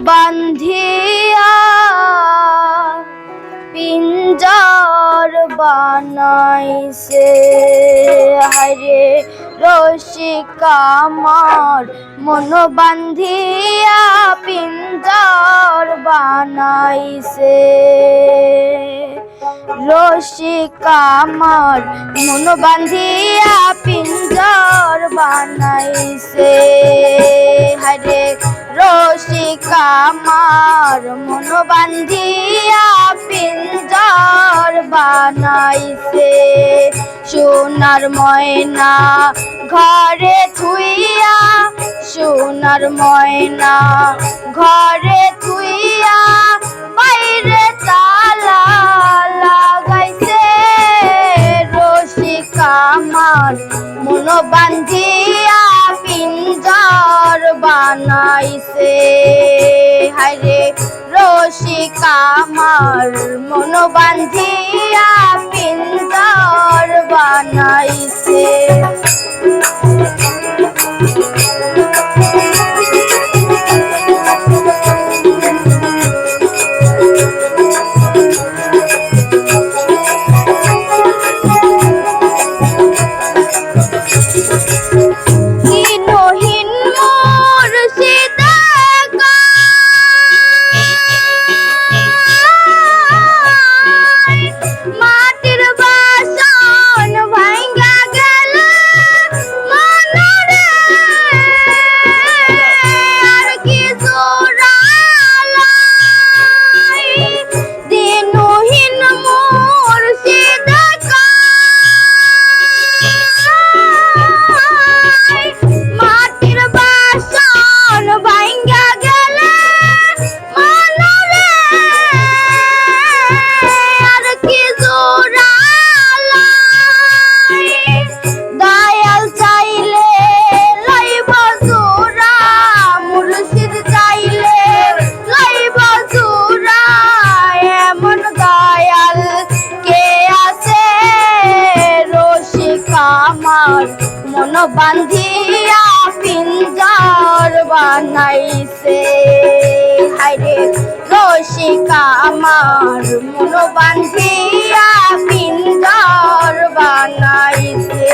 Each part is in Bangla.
বান্ধিয়া পিঞ্জর বানাইছে হায়রে রসিক আমার মন বান্ধিয়া পিঞ্জর বানাইছে রসিক আমার মন বান্ধিয়া পিঞ্জর বানাইছে হায়রে রসিক আমার মন বান্ধিয়া পিঞ্জর বানাইছে সোনার ময়না ঘরে থুইয়া সোনার ময়না ঘরে থুইয়া বাইরে তালা লাগাইছে রসিক আমার মন বান্ধিয়া পিঞ্জর বানাইছে হায়রে রসিক আমার মন বান্ধিয়া পিঞ্জর বানাইছে মন বান্ধিয়া পিঞ্জর বানাইছে হায়রে রসিক আমার মন বান্ধিয়া পিঞ্জর বানাইছে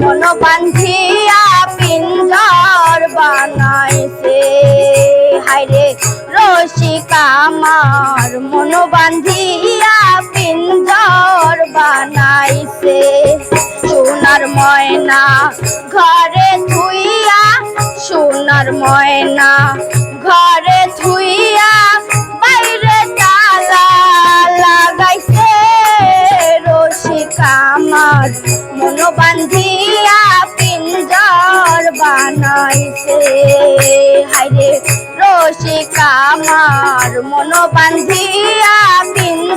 মন বান্ধিয়া পিঞ্জর বানাইছে হায়রে রসিক আমার মন বান্ধিয়া পিঞ্জর বানাইছে সোনার ময়না ঘরে থুইয়া সোনার ময়না ঘরে থুইয়া বাইরে তালা লাগাইছে রসিক আমার মন বান্ধিয়া পিঞ্জর বানাইছে হায়রে রসিক আমার মন বান্ধিয়া পিঞ্জর